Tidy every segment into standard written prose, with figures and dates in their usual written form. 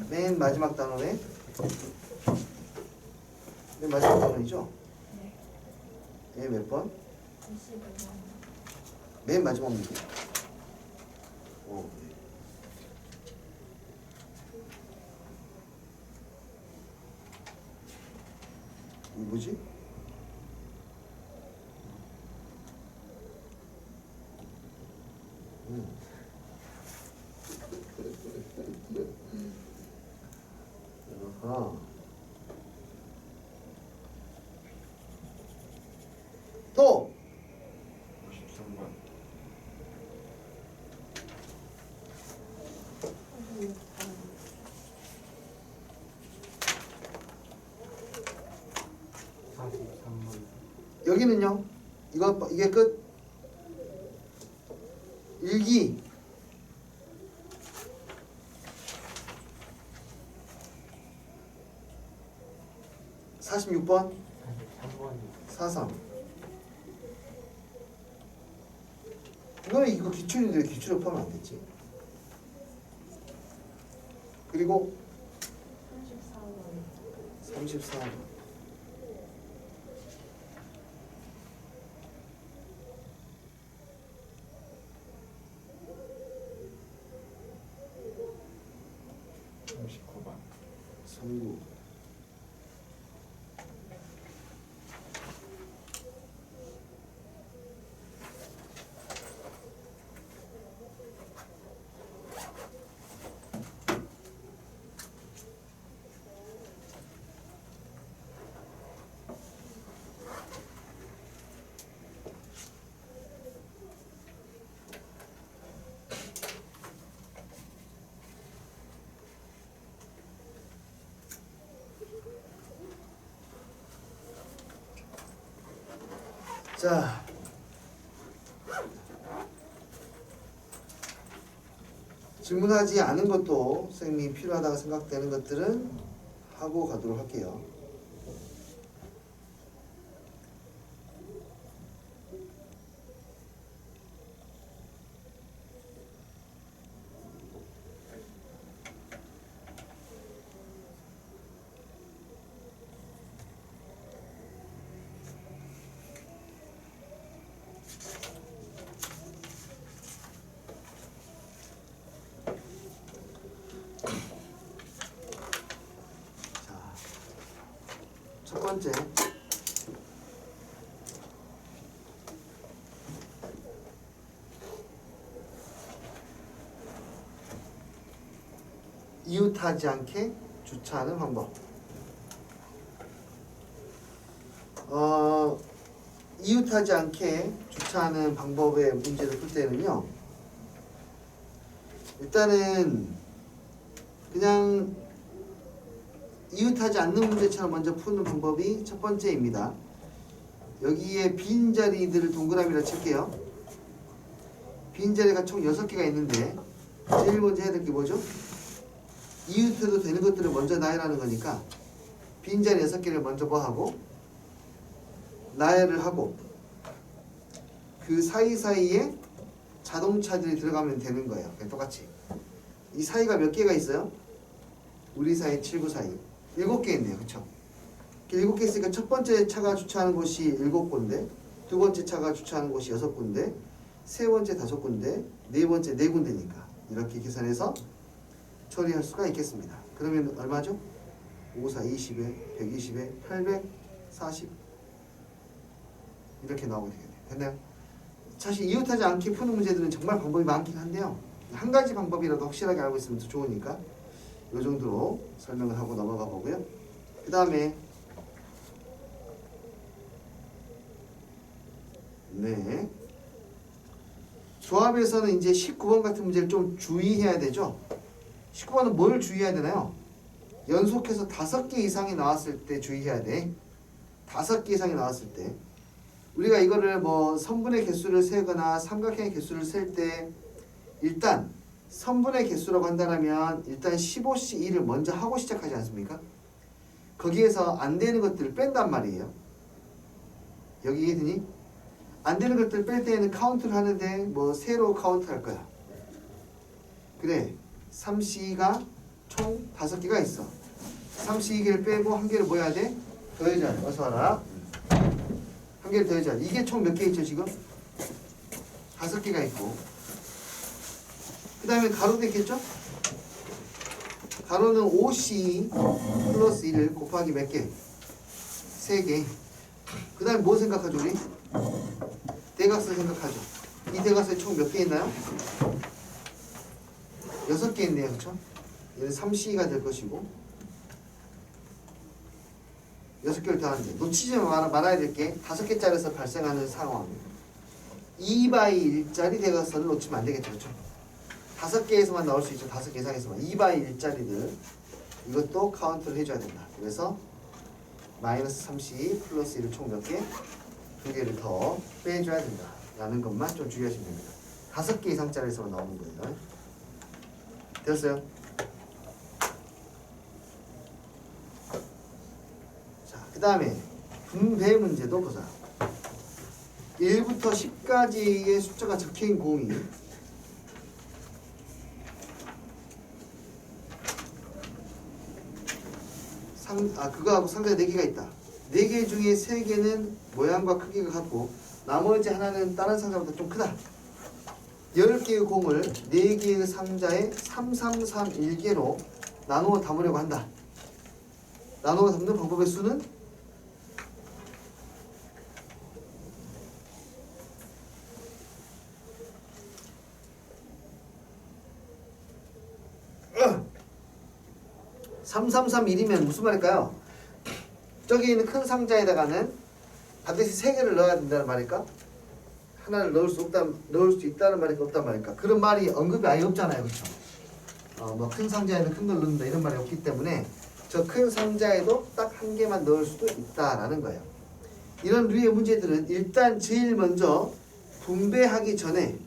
맨 마지막 단원에 맨 마지막 단원이죠? 네. 얘 몇 번? 25번. 맨 마지막 문제. 오. 이 뭐지? 아하. 또 53번. 여기는요. 이게 끝. 일기. (46번) 43번. 43. 이거는 이거 기출인데 기출을 포함하면 안 되지. 그리고 34번. 34. 성구. 자, 질문하지 않은 것도 선생님이 필요하다고 생각되는 것들은 하고 가도록 할게요. 자, 첫 번째. 이웃하지 않게 주차하는 방법. 이웃하지 않게 주차하는 방법의 문제를 풀 때는요. 일단은 그냥 이웃하지 않는 문제처럼 먼저 푸는 방법이 첫 번째입니다. 여기에 빈자리들을 동그라미로 칠게요. 빈자리가 총 6개가 있는데 제일 먼저 해야 될 게 뭐죠? 이웃해도 되는 것들을 먼저 나열하는 거니까 빈자리 6개를 먼저 뭐 하고 나열을 하고 그 사이사이에 자동차들이 들어가면 되는 거예요. 그냥 똑같이. 이 사이가 몇 개가 있어요? 우리 사이 7구 사이 7개 있네요. 그쵸? 7개 있으니까 첫 번째 차가 주차하는 곳이 7군데, 두 번째 차가 주차하는 곳이 6군데, 세 번째 5군데, 네 번째 4군데니까 이렇게 계산해서 처리할 수가 있겠습니다. 그러면 얼마죠? 5, 4, 20에 120에 840 이렇게 나오게 되겠네요. 됐나요? 사실 이웃하지 않게 푸는 문제들은 정말 방법이 많긴 한데요. 한 가지 방법이라도 확실하게 알고 있으면 더 좋으니까 이 정도로 설명을 하고 넘어가 보고요. 그 다음에 네, 조합에서는 이제 19번 같은 문제를 좀 주의해야 되죠. 19번은 뭘 주의해야 되나요? 연속해서 5개 이상이 나왔을 때 주의해야 돼. 5개 이상이 나왔을 때 우리가 이거를 뭐 선분의 개수를 세거나 삼각형의 개수를 셀 때 일단 선분의 개수라고 한다면 일단 15C2를 먼저 하고 시작하지 않습니까? 거기에서 안 되는 것들을 뺀단 말이에요. 여기 이해되니? 안 되는 것들 뺄 때에는 카운트를 하는데 뭐 세로 카운트 할 거야. 그래, 3C가 총 5개가 있어. 32개를 빼고 한 개를 뭐 해야 돼? 더해줘야 돼. 어서 와라. 한 개를 더해줘야 돼. 이게 총 몇 개 있죠 지금? 5개가 있고 그 다음에 가로도 있겠죠? 가로는 5C 플러스 1 곱하기 몇 개? 3개. 그 다음에 뭐 생각하죠 우리? 대각선 생각하죠. 이 대각선이 총 몇 개 있나요? 6개 있네요. 그렇죠? 얘는 3C가 될 것이고 6개를 더하는데 놓치지 말아야 될 게 5개짜리에서 발생하는 상황 2by 1짜리 대각선을 놓치면 안 되겠죠. 그렇죠? 5개에서만 나올 수 있죠. 5개 이상에서만 2by 1짜리들 이것도 카운트를 해줘야 된다. 그래서 마이너스 3C 플러스 1을 총 몇 개? 2개를 더 빼줘야 된다 라는 것만 좀 주의하시면 됩니다. 5개 이상짜리에서만 나오는 거예요. 됐어요? 자, 그 다음에 분배 문제도 보자. 1부터 10까지의 숫자가 적혀있는 공이 그거하고 상자가 4개가 있다. 4개 중에 3개는 모양과 크기가 같고 나머지 하나는 다른 상자보다 좀 크다. 10개의 공을 4개의 상자에 3331개로 나누어 담으려고 한다. 나누어 담는 방법의 수는 어! 3331이면 무슨 말일까요? 저기 있는 큰 상자에다가는 반드시 3개를 넣어야 된다는 말일까? 하나를 넣을 수 있다는 말일까 없단 말일까? 그런 말이 언급이 아예 없잖아요. 그렇죠? 뭐 큰 상자에는 큰 걸 넣는다 이런 말이 없기 때문에 저 큰 상자에도 딱 한 개만 넣을 수도 있다라는 거예요. 이런 류의 문제들은 일단 제일 먼저 분배하기 전에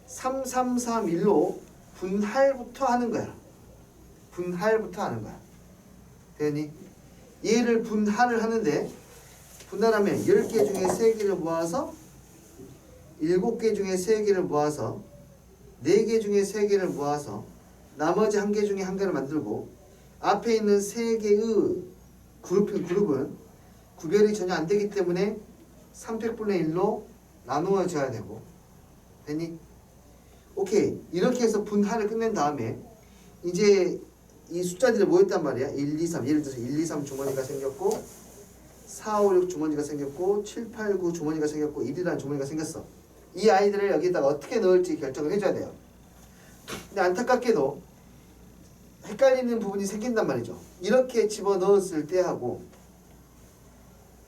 3331로 분할부터 하는 거야. 분할부터 하는 거야. 되니? 얘를 분할을 하는데 분할하면 10개 중에 3개를 모아서 7개 중에 3개를 모아서 4개 중에 3개를 모아서 나머지 1개 중에 1개를 만들고 앞에 있는 3개의 그룹은 구별이 전혀 안 되기 때문에 300분의 1로 나누어져야 되고 됐니? 오케이. 이렇게 해서 분할을 끝낸 다음에 이제 이 숫자들이 모였단 말이야. 1, 2, 3 예를 들어서 1, 2, 3 주머니가 생겼고 4, 5, 6 주머니가 생겼고 7, 8, 9 주머니가 생겼고 1이라는 주머니가 생겼어. 이 아이들을 여기다가 어떻게 넣을지 결정을 해줘야 돼요. 근데 안타깝게도 헷갈리는 부분이 생긴단 말이죠. 이렇게 집어넣었을 때하고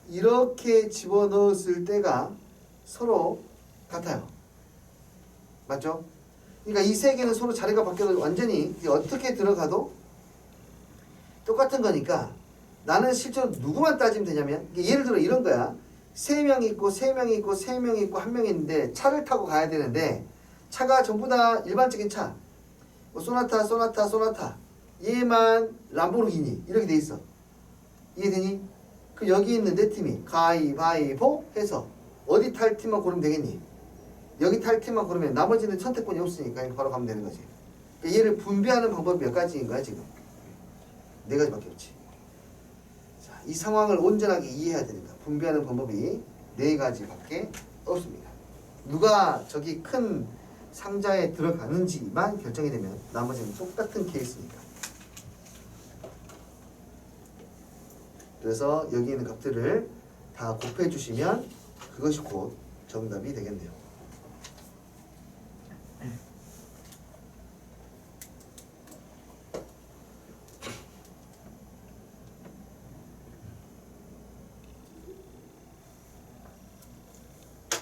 이렇게 집어넣었을 때가 서로 같아요. 맞죠? 그러니까 이 세 개는 서로 자리가 바뀌어서 완전히 어떻게 들어가도 똑같은 거니까 나는 실제로 누구만 따지면 되냐면 예를 들어 이런 거야. 3명 있고 3명 있고 3명 있고 1명 있는데 차를 타고 가야 되는데 차가 전부 다 일반적인 차 뭐 소나타 얘만 람보르기니 이렇게 돼 있어. 이해되니? 그 여기 있는 내 팀이 가위바위보 해서 어디 탈 팀만 고르면 되겠니? 여기 탈 팀만 고르면 나머지는 선택권이 없으니까 바로 가면 되는 거지. 그러니까 얘를 분배하는 방법이 몇 가지인 거야 지금? 4가지밖에 없지. 자, 이 상황을 온전하게 이해해야 됩니다. 분배하는 방법이 4가지밖에 없습니다. 누가 저기 큰 상자에 들어가는지만 결정이 되면 나머지는 똑같은 케이스니까. 그래서 여기 있는 값들을 다 곱해 주시면 그것이 곧 정답이 되겠네요.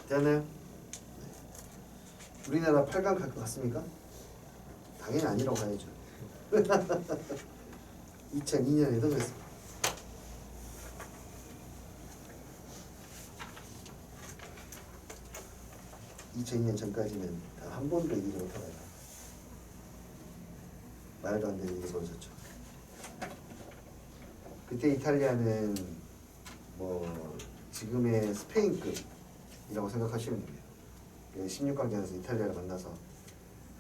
됐나요? 우리나라 8강 갈 것 같습니까? 당연히 아니라고 봐야죠. 2002년에도 그랬습니다. (2002년) 전까지는 단 한 번도 이기지 못하다가 말도 안 되는 일이 벌어졌죠. 그때 이탈리아는 뭐 지금의 스페인급이라고 생각하시면 됩니다. 16강전에서 이탈리아를 만나서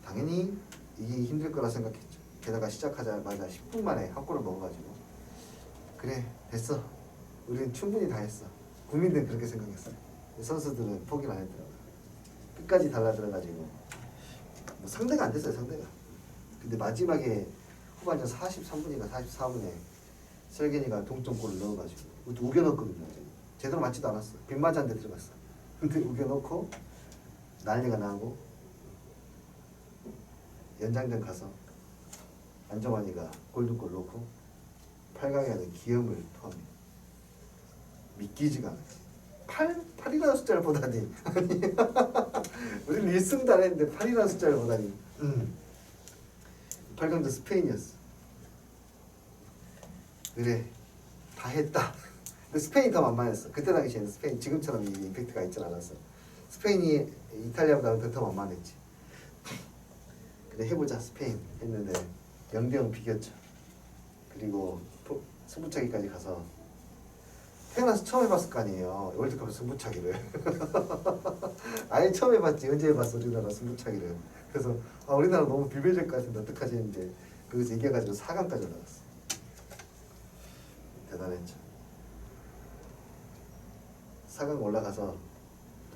당연히 이기기 힘들 거라 생각했죠. 게다가 시작하자마자 10분 만에 한 골을 먹어가지고 그래 됐어. 우리는 충분히 다 했어. 국민들은 그렇게 생각했어요. 선수들은 포기를 안 했더라고요. 끝까지 달라들어가지고 뭐 상대가 안 됐어요. 상대가. 근데 마지막에 후반전 43분인가 44분에 설gen이가 동점골을 넣어가지고 우겨넣었거든요. 제대로 맞지도 않았어. 빗맞았는데 들어갔어. 근데 우겨넣고 난리가 나고 연장전 가서 안정환이가 골든골 넣고 8강에 하는 기염을 토합니다. 믿기지가 않았지. 8이라는 숫자를 보다니. 아니 우리는 1승도 안 했는데 8이라는 숫자를 보다니. 8강도 스페인이었어. 그래 다 했다. 근데 스페인이 더 만만했어. 그때 당시에는 스페인 지금처럼 이 임팩트가 있진 않았어. 스페인이 이탈리아보다 더 만만했지. 그래 해보자 스페인 했는데 0대0 비겼죠. 그리고 승부차기까지 가서 태어나서 처음 해봤을 거 아니에요. 월드컵 승부차기를. 아예 처음 해봤지. 언제 해봤어 우리나라 승부차기를. 그래서 우리나라 너무 비빌될 것 같은데 어떡하지 했는데 거기서 이겨가지고 4강까지 올라갔어. 대단했죠. 4강 올라가서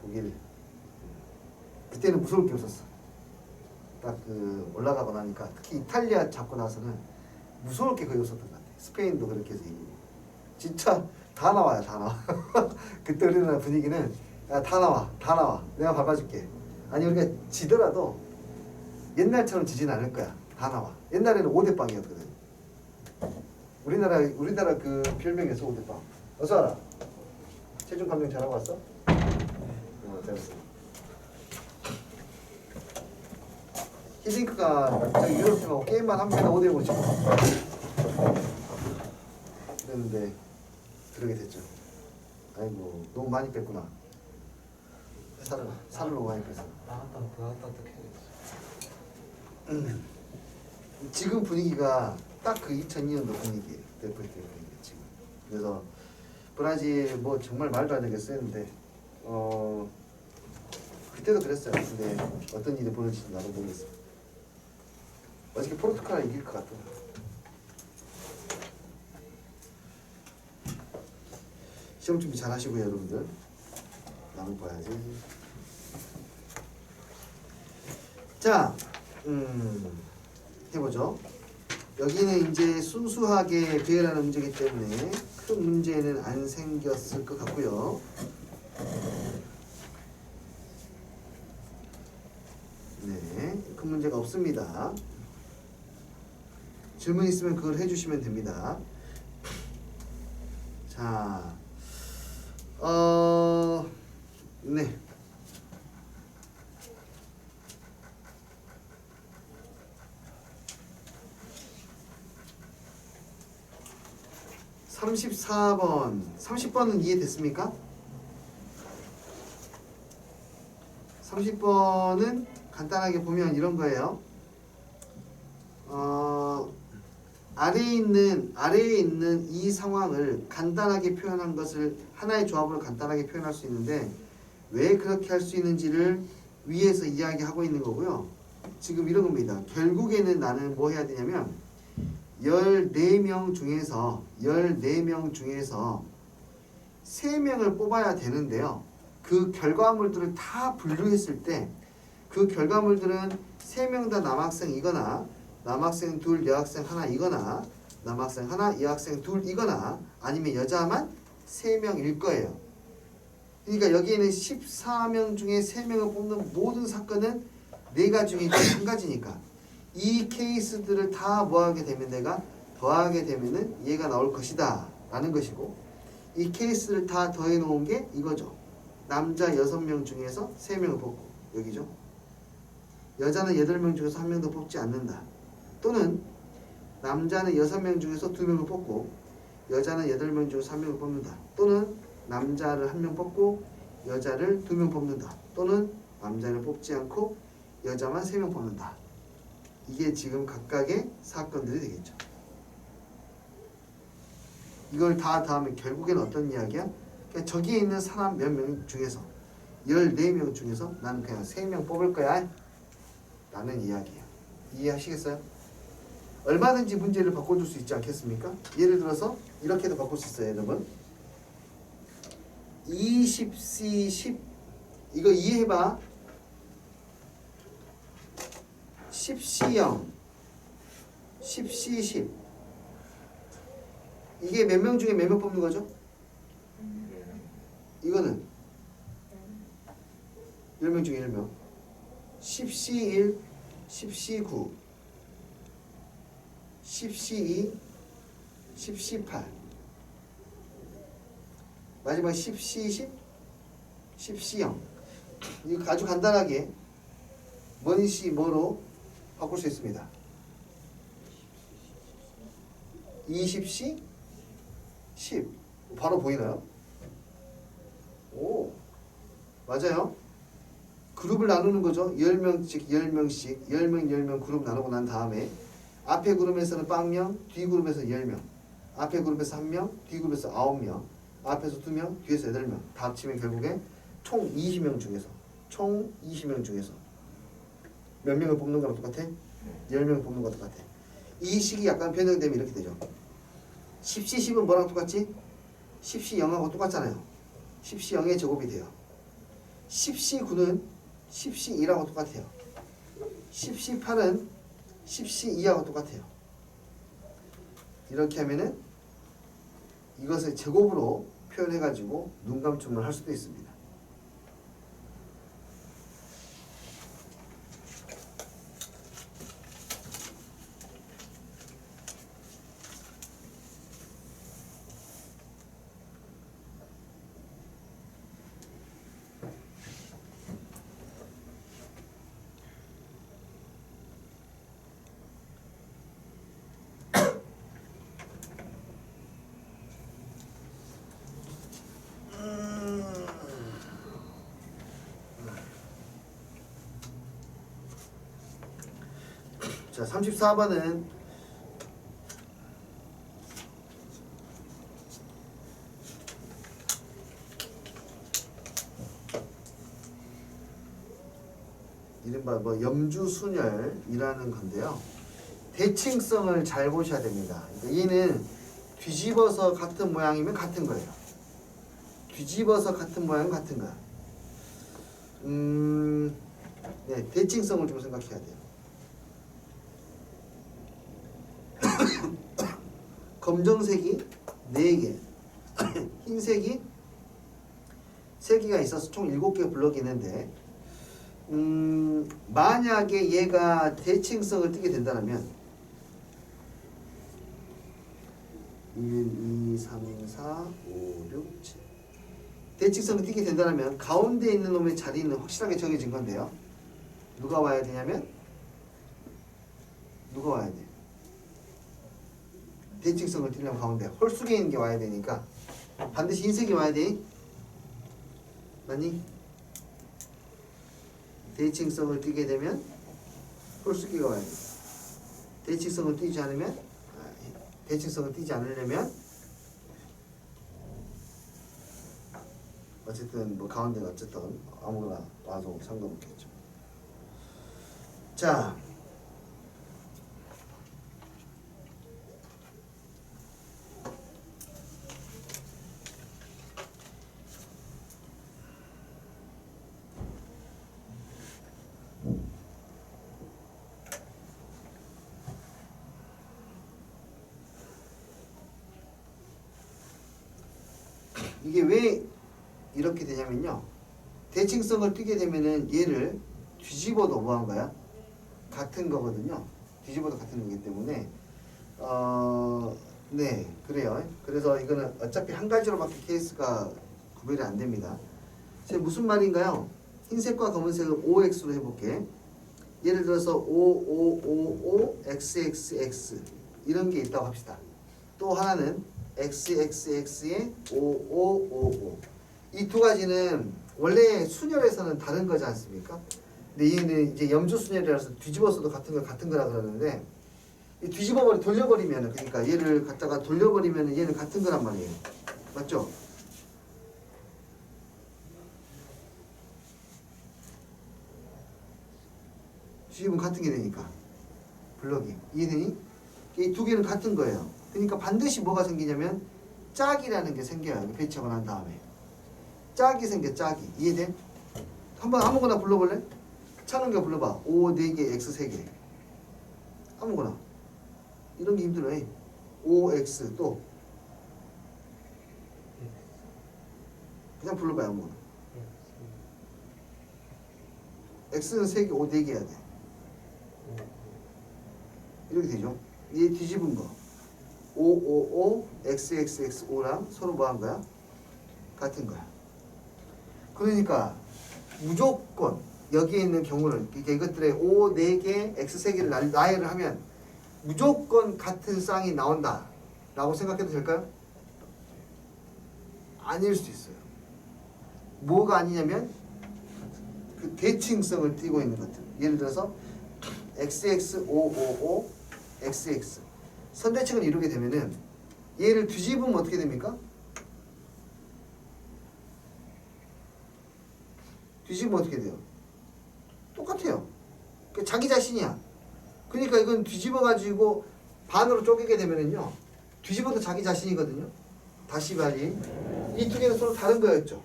독일 그때는 무서울 게 없었어. 딱 그 올라가고 나니까 특히 이탈리아 잡고 나서는 무서울 게 거의 없었던 것 같아. 스페인도 그렇게 해서 이기고 진짜 다 나와요. 다 나와. 그때 우리나라 분위기는 야, 다 나와 내가 밟아줄게. 아니 우리가 지더라도 옛날처럼 지진 않을 거야. 다 나와. 옛날에는 5대빵이었거든. 우리나라 그 별명에서 5대빵. 어서 와라. 체중 감량 잘하고 왔어? 잘했어. 히딩크가 저기 유럽팀하고 게임만 하면 5대5 지고 그랬는데 그러게 됐죠. 아이고 너무 많이 뺐구나. 살을 너무 많이 뺐어. 나갔다 해야겠어. 지금 분위기가 딱 그 2002년도 분위기예요. 데프트 분위기 지금. 그래서 브라질 뭐 정말 말도 안 되겠어 했는데 그때도 그랬어요. 근데 어떤 일이 벌어질지 나도 모르겠어. 어저께 포르투갈이 이길 것 같더라. 시험 준비 잘 하시고요, 여러분들. 나는 봐야지. 자, 해보죠. 여기는 이제 순수하게 비례라는 문제이기 때문에 큰 문제는 안 생겼을 것 같고요. 네, 큰 문제가 없습니다. 질문 있으면 그걸 해주시면 됩니다. 자, 네. (34번) 30번은 이해됐습니까? 30번은 간단하게 보면 이런 거예요. 아래에 있는 이 상황을 간단하게 표현한 것을 하나의 조합으로 간단하게 표현할 수 있는데 왜 그렇게 할 수 있는지를 위에서 이야기하고 있는 거고요. 지금 이런 겁니다. 결국에는 나는 뭐 해야 되냐면 14명 중에서 3명을 뽑아야 되는데요. 그 결과물들을 다 분류했을 때 그 결과물들은 3명 다 남학생이거나 남학생 둘, 여학생 하나이거나 남학생 하나, 여학생 둘이거나 아니면 여자만 3명일 거예요. 그러니까 여기에는 14명 중에 3명을 뽑는 모든 사건은 4가지 중에 1가지니까 이 케이스들을 다 뭐하게 되면 내가 더하게 되면은 얘가 나올 것이다 라는 것이고 이 케이스를 다 더해 놓은 게 이거죠. 남자 6명 중에서 3명을 뽑고 여기죠. 여자는 8명 중에서 1명도 뽑지 않는다. 또는 남자는 6명 중에서 2명을 뽑고 여자는 8명 중에서 1명을 뽑는다. 또는 남자를 1명 뽑고 여자를 2명 뽑는다. 또는 남자를 뽑지 않고 여자만 3명 뽑는다. 이게 지금 각각의 사건들이 되겠죠. 이걸 다 더하면 결국에는 어떤 이야기야? 그러니까 저기에 있는 사람 몇 명 중에서 14명 중에서 나는 그냥 3명 뽑을 거야 라는 이야기야. 이해하시겠어요? 얼마든지 문제를 바꿔줄 수 있지 않겠습니까? 예를 들어서 이렇게도 바꿀 수 있어요, 여러분. 20C 10 이거 이해해봐. 10C 0 10C 10 이게 몇 명 중에 몇 명 뽑는 거죠? 이거는 10명 중에 1명 10C 1 10C 9 10C 2 10C 8 마지막 10C 10 10C 0 이거 아주 간단하게 뭐니 씨 뭐로 바꿀 수 있습니다. 20C 10 바로 보이나요? 오 맞아요. 그룹을 나누는 거죠. 10명씩 10명씩 10명 10명 그룹 나누고 난 다음에 앞에 그룹에서는 0명 뒤 그룹에서 10명 앞에 그룹에서 1명 뒤 그룹에서 9명 앞에서 2명 뒤에서 8명 다 합치면 결국에 총 20명 중에서 몇 명을 뽑는 거랑 똑같아? 10명을 뽑는 거랑 똑같아. 이 식이 약간 변형되면 이렇게 되죠. 10C 10은 뭐랑 똑같지? 10C 0하고 똑같잖아요. 10C 0의 제곱이 돼요. 10C 9는 10C 2하고 똑같아요. 10C 8은 10C 2하고 똑같아요. 이렇게 하면은 이것을 제곱으로 표현해가지고 눈 감춤을 할 수도 있습니다. 자, 34번은 이른바 뭐 염주순열이라는 건데요. 대칭성을 잘 보셔야 됩니다. 그러니까 얘는 뒤집어서 같은 모양이면 같은 거예요. 뒤집어서 같은 모양은 같은 거야. 네, 대칭성을 좀 생각해야 돼요. 검정색이 4개, 흰색이 3개가 있어서 총 7개 블럭이 있는데 만약에 얘가 대칭성을 띠게 된다면 1, 2, 3, 4, 5, 6, 7 대칭성을 띠게 된다면 가운데 있는 놈의 자리는 확실하게 정해진 건데요. 누가 와야 되냐면 누가 와야 돼? 대칭성을 띠려면 가운데 홀수에 있는 게 와야 되니까 반드시 흰색이 와야 돼. 맞니? 대칭성을 띠게 되면 홀수기가 와야 돼. 대칭성을 띠지 않으면 대칭성을 띠지 않으려면 어쨌든 뭐 가운데는 어쨌든 아무거나 와도 상관없겠죠. 자. 이게 왜 이렇게 되냐면요. 대칭성을 띠게 되면은 얘를 뒤집어도 뭐한 거야? 같은 거거든요. 뒤집어도 같은 거기 때문에 네 그래요. 그래서 이거는 어차피 한 가지로밖에 케이스가 구별이 안 됩니다. 지금 무슨 말인가요? 흰색과 검은색을 OX로 해볼게. 예를 들어서 5555 XXX 이런 게 있다고 합시다. 또 하나는 XXX에 5555 이 두 가지는 원래 순열에서는 다른 거지 않습니까? 근데 얘는 이제 염주순열이라서 뒤집어서도 같은 거라 그러는데 돌려버리면 그러니까 얘를 갖다가 돌려버리면 얘는 같은 거란 말이에요. 맞죠? 뒤집으면 같은 게 되니까 블럭이 이해되니? 이 두 개는 같은 거예요. 그러니까 반드시 뭐가 생기냐면 짝이라는 게 생겨요. 배치하고 난 다음에 짝이 생겨. 짝이. 이해돼? 한번 아무거나 불러볼래? 찬웅이가 불러봐. O 4개, X 3개. 아무거나. 이런 게 힘들어. O, X 또 그냥 불러봐요. 아무거나. X는 3개, O 4개 해야 돼. 이렇게 되죠. 얘 뒤집은 거. O, O, O, X, X, X, O랑 서로 뭐 한 거야? 같은 거야. 그러니까 무조건 여기에 있는 경우는 이것들의 O 4개, X 3개를 나열을 하면 무조건 같은 쌍이 나온다 라고 생각해도 될까요? 아닐 수도 있어요. 뭐가 아니냐면 그 대칭성을 띠고 있는 것들. 예를 들어서 XX, O, O, O, XX 선대칭을 이루게 되면은 얘를 뒤집으면 어떻게 됩니까? 뒤집으면 어떻게 돼요? 똑같아요. 자기 자신이야. 그러니까 이건 뒤집어가지고 반으로 쪼개게 되면은요, 뒤집어도 자기 자신이거든요. 다시 말이 이 두 개는 서로 다른 거였죠.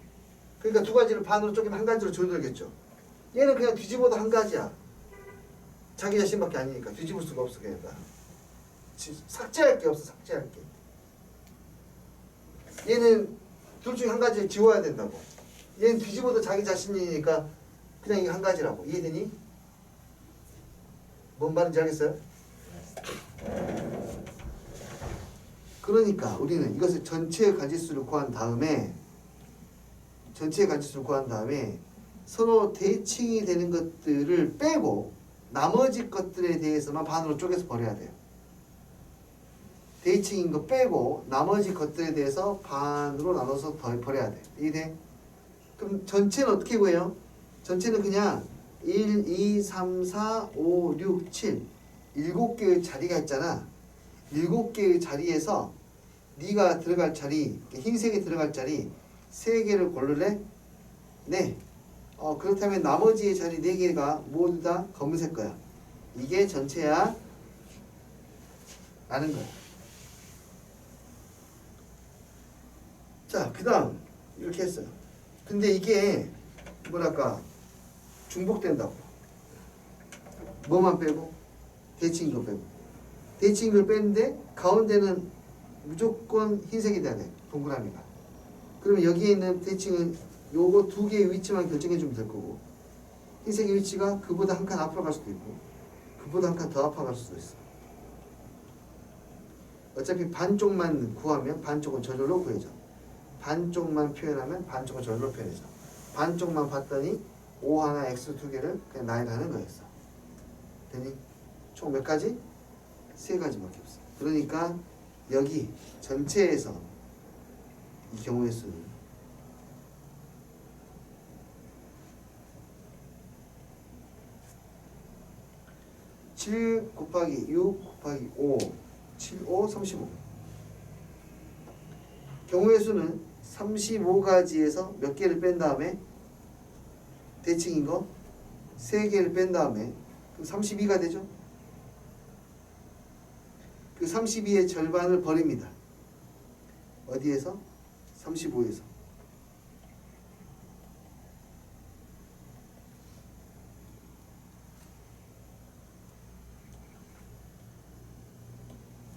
그러니까 두 가지를 반으로 쪼개면 한 가지로 줄어들겠죠. 얘는 그냥 뒤집어도 한 가지야. 자기 자신밖에 아니니까 뒤집을 수가 없어. 그냥 삭제할 게 없어. 삭제할 게. 얘는 둘 중에 한 가지를 지워야 된다고. 얘는 뒤집어도 자기 자신이니까 그냥 이거 한 가지라고. 이해되니? 뭔 말인지 알겠어요? 그러니까 우리는 이것을 전체의 가지수를 구한 다음에 서로 대칭이 되는 것들을 빼고 나머지 것들에 대해서만 반으로 쪼개서 버려야 돼요. 대칭인 거 빼고 나머지 것들에 대해서 반으로 나눠서 더 버려야 돼. 이해돼? 그럼 전체는 어떻게 구해요? 전체는 그냥 1, 2, 3, 4, 5, 6, 7 7개의 자리가 있잖아. 7개의 자리에서 네가 들어갈 자리, 흰색에 들어갈 자리 3개를 고를래? 네. 그렇다면 나머지의 자리 4개가 모두 다 검은색 거야. 이게 전체야 라는 거야. 자, 그 다음 이렇게 했어요. 근데 이게 뭐랄까 중복된다고. 뭐만 빼고? 대칭인 거 빼고. 대칭인 걸 뺐는데 가운데는 무조건 흰색이 돼야 돼. 동그라미가. 그러면 여기에 있는 대칭은 요거 두 개의 위치만 결정해 주면 될 거고, 흰색의 위치가 그보다 한 칸 앞으로 갈 수도 있고 그보다 한 칸 더 앞으로 갈 수도 있어. 어차피 반쪽만 구하면 반쪽은 저절로 구해져. 반쪽만 표현하면 반쪽은 저절로 표현해져. 반쪽만 봤더니 O 하나 X 두 개를 그냥 나열하는 거였어. 되니? 총 몇 가지? 3가지밖에 없어. 그러니까 여기 전체에서 이 경우의 수는 7 곱하기 6 곱하기 5 7, 5, 35 경우의 수는 35가지에서 몇 개를 뺀 다음에 대칭인 거 3개를 뺀 다음에 그럼 32가 되죠. 그 32의 절반을 버립니다. 어디에서? 35에서.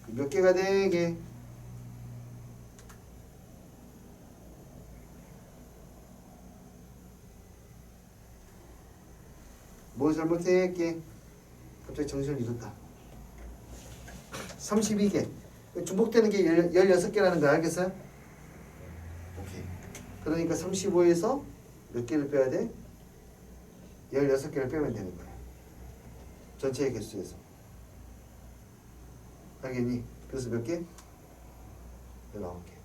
몇 개가 되게? 뭐 잘못했게? 갑자기 정신을 잃었다. 32개. 중복되는 게 16개라는 거 알겠어요? 오케이. 그러니까 35에서 몇 개를 빼야 돼? 16개를 빼면 되는 거야. 전체의 개수에서. 알겠니? 그래서 몇 개? 19개.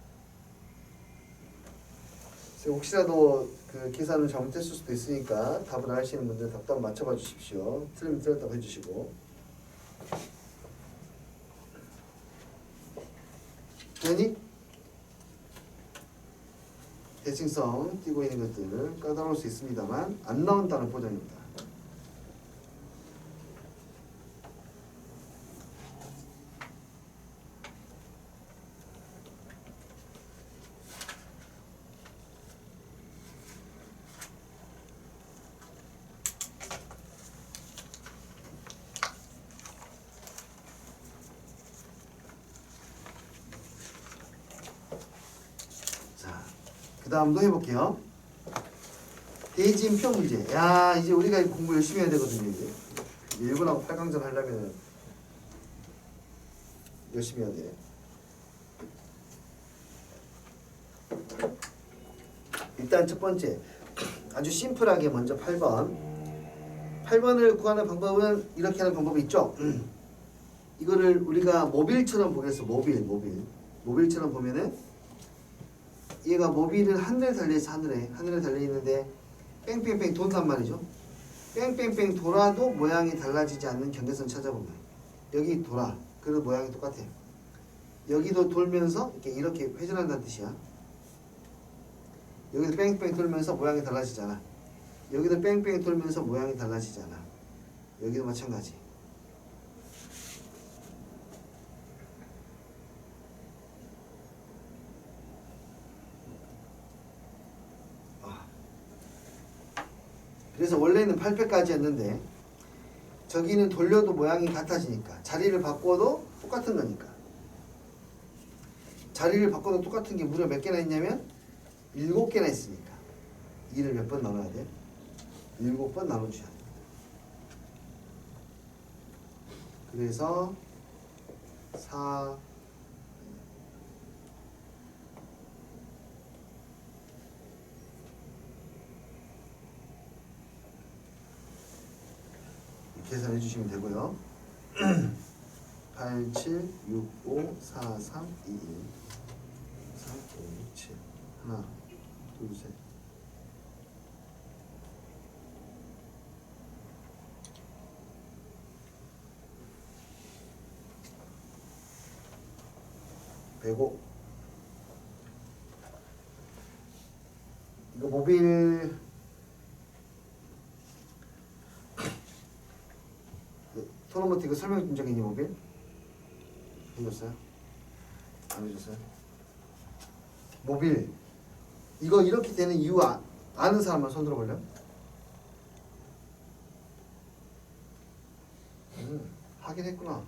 혹시라도 그 계산을 잘못했을 수도 있으니까 답을 아시는 분들 답도 한번 맞춰봐 주십시오. 틀리면 틀렸다고 해주시고. 되니? 대칭성 띄고 있는 것들 까다로울 수 있습니다만 안 나온다는 보장입니다. 그 다음도 해볼게요. 대진표 문제. 야, 이제 우리가 공부 열심히 해야 되거든요. 이제 1군하고 8강전 하려면 열심히 해야 돼. 일단 첫 번째 아주 심플하게 먼저 8번. 8번을 구하는 방법은 이렇게 하는 방법이 있죠. 이거를 우리가 모빌처럼 보겠어. 모빌처럼 보면은 얘가 모빌은 하늘에 달려있어. 하늘에 달려있는데 뺑뺑뺑 돈단 말이죠. 뺑뺑뺑 돌아도 모양이 달라지지 않는 경계선 찾아보면 여기 돌아. 그래도 모양이 똑같아. 여기도 돌면서 이렇게 회전한다는 뜻이야. 여기도 뺑뺑 돌면서 모양이 달라지잖아. 여기도 뺑뺑 돌면서 모양이 달라지잖아. 여기도 마찬가지. 그래서 원래는 8패까지였는데 저기는 돌려도 모양이 같아지니까 자리를 바꿔도 똑같은 거니까. 자리를 바꿔도 똑같은 게 무려 몇 개나 있냐면 7개나 있으니까 2를 몇 번 나눠야 돼? 7번 나눠주셔야 돼. 그래서 4 계산해 주시면 되고요. 8, 7, 6, 5, 4, 3, 2, 1 3, 5, 7 하나, 둘, 셋 배고 이거 모빌 토너먼트 이거 설명 준 적 있니 모빌? 해줬어요? 안 해줬어요? 모빌 이거 이렇게 되는 이유 아는 사람만 손 들어볼래요? 하긴 했구나.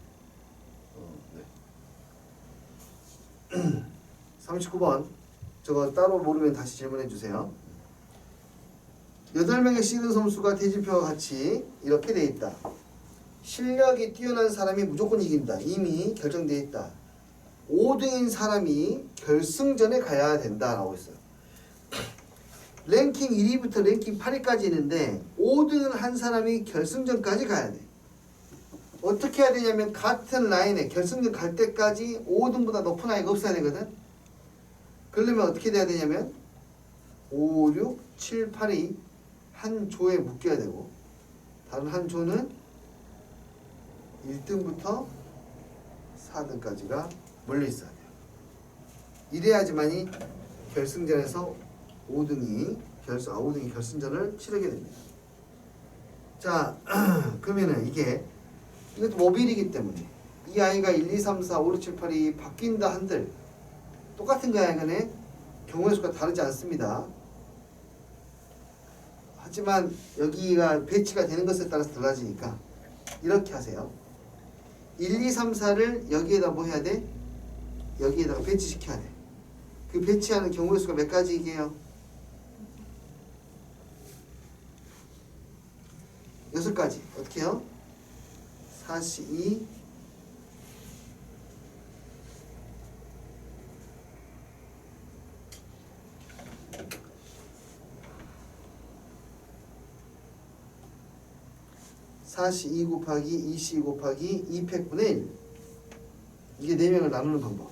네. 39번 저거 따로 모르면 다시 질문해 주세요. 8명의 씨름 선수가 대진표와 같이 이렇게 돼 있다. 실력이 뛰어난 사람이 무조건 이긴다. 이미 결정되어 있다. 5등인 사람이 결승전에 가야 된다라고 했어요. 랭킹 1위부터 랭킹 8위까지 있는데 5등을 한 사람이 결승전까지 가야 돼. 어떻게 해야 되냐면 같은 라인에 결승전 갈 때까지 5등보다 높은 아이가 없어야 되거든. 그러려면 어떻게 돼야 되냐면 5, 6, 7, 8이 한 조에 묶여야 되고 다른 한 조는 1등부터 4등까지가 몰려 있어야 돼요. 이래야지만이 결승전에서 5등이 결승전을 치르게 됩니다. 자, 그러면은 이것도 모빌이기 때문에 이 아이가 1, 2, 3, 4, 5, 6, 7, 8이 바뀐다 한들 똑같은 거야. 이거는 경우의 수가 다르지 않습니다. 하지만 여기가 배치가 되는 것에 따라서 달라지니까 이렇게 하세요. 1, 2, 3, 4를 여기에다 뭐 해야 돼? 여기에다가 배치시켜야 돼. 그 배치하는 경우의 수가 몇 가지이게요? 6가지. 어떻게 해요? 42 42 곱하기 22 곱하기 2팩분의 1 이게 4명을 나누는 방법.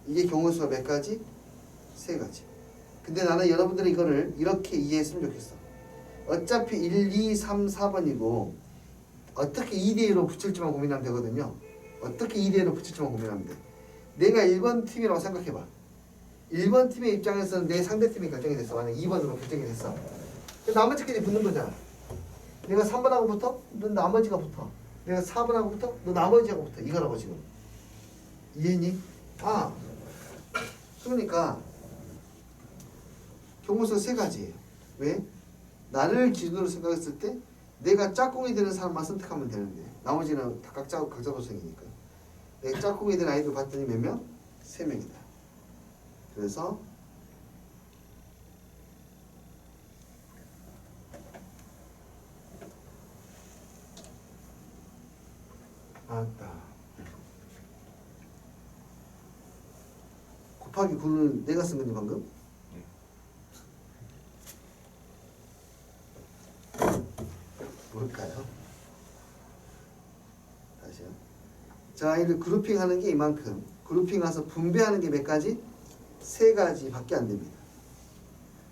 이게 경우의 수가 몇 가지? 3가지. 근데 나는 여러분들이 이거를 이렇게 이해했으면 좋겠어. 어차피 1, 2, 3, 4번이고 어떻게 2대1로 붙일지만 고민하면 되거든요. 어떻게 2대1로 붙일지만 고민하면 돼. 내가 1번 팀이라고 생각해봐. 1번 팀의 입장에서는 내 상대팀이 결정이 됐어. 만약 2번으로 결정이 됐어. 나머지끼리 붙는 거잖아. 내가 3번하고 붙어? 너 나머지가 붙어. 내가 4번하고 붙어? 너 나머지하고 붙어. 이거라고 지금. 이해했니? 그러니까 경우수 3가지예요. 왜? 나를 기준으로 생각했을 때 내가 짝꿍이 되는 사람만 선택하면 되는데 나머지는 다 각자 도생이니까. 내가 짝꿍이 된 아이들 봤더니 몇 명? 3명이다. 그래서 곱하기 9는 내가 쓴 거니 방금? 뭘까요? 다시요. 자, 이를 그룹핑하는 게 이만큼. 그룹핑해서 분배하는 게 몇 가지? 3가지밖에 안 됩니다.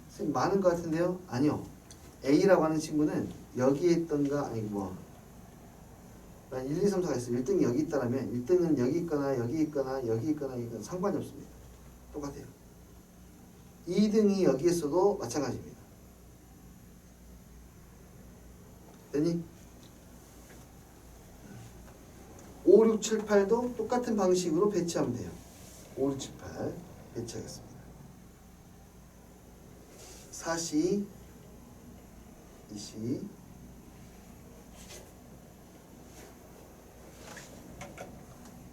선생님 많은 것 같은데요? 아니요. A라고 하는 친구는 여기에 있던가 아니 뭐 1, 2, 3, 4가 있어요. 1등이 여기 있다면 1등은 여기 있거나 여기 있거나 여기 있거나 이건 상관이 없습니다. 똑같아요. 2등이 여기 있어도 마찬가지입니다. 됐니? 5, 6, 7, 8도 똑같은 방식으로 배치하면 돼요. 5, 6, 7, 8 배치하겠습니다. 4시, 2시,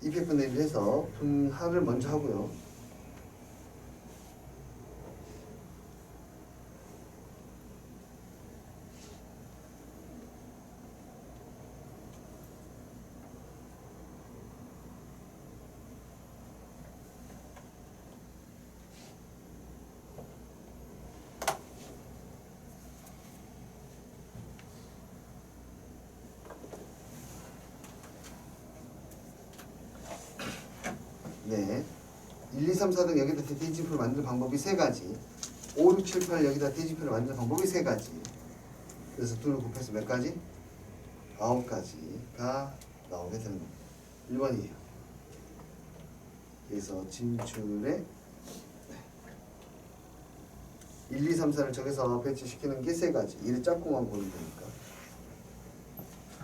200분의 1 해서 분할을 먼저 하고요. 네, 1, 2, 3, 4등 여기다 대진표를 만드는 방법이 3가지. 5, 6, 7, 8 여기다 대진표를 만드는 방법이 3가지. 그래서 둘을 곱해서 몇 가지? 9가지가 나오게 되는 겁니다. 1번이에요. 그래서 진출에 1, 2, 3, 4를 저기서 배치시키는 게 3가지. 이를 짝꿍만 보는 거니까.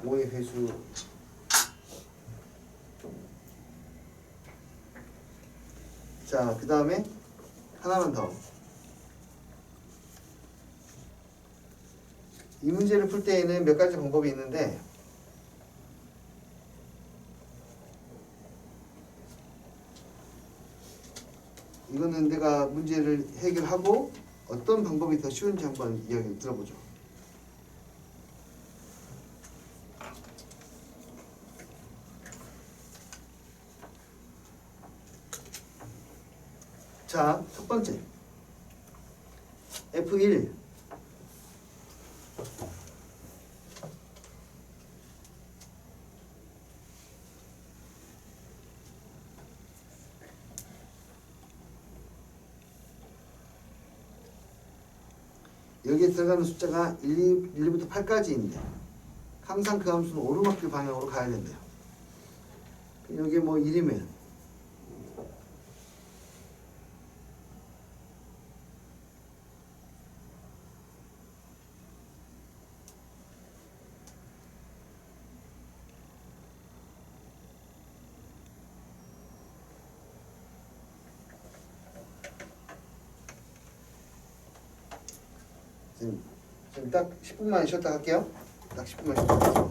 5의 회수 자, 그 다음에 하나만 더. 이 문제를 풀 때에는 몇 가지 방법이 있는데 이거는 내가 문제를 해결하고 어떤 방법이 더 쉬운지 한번 이야기를 들어보죠. 자, 첫 번째 F1 여기에 들어가는 숫자가 1부터 8까지인데 항상 그 함수는 오르막길 방향으로 가야 된대요. 여기 뭐 1이면 지금 딱 10분만 쉬었다 갈게요. 딱 10분만 쉬었다 갈게요.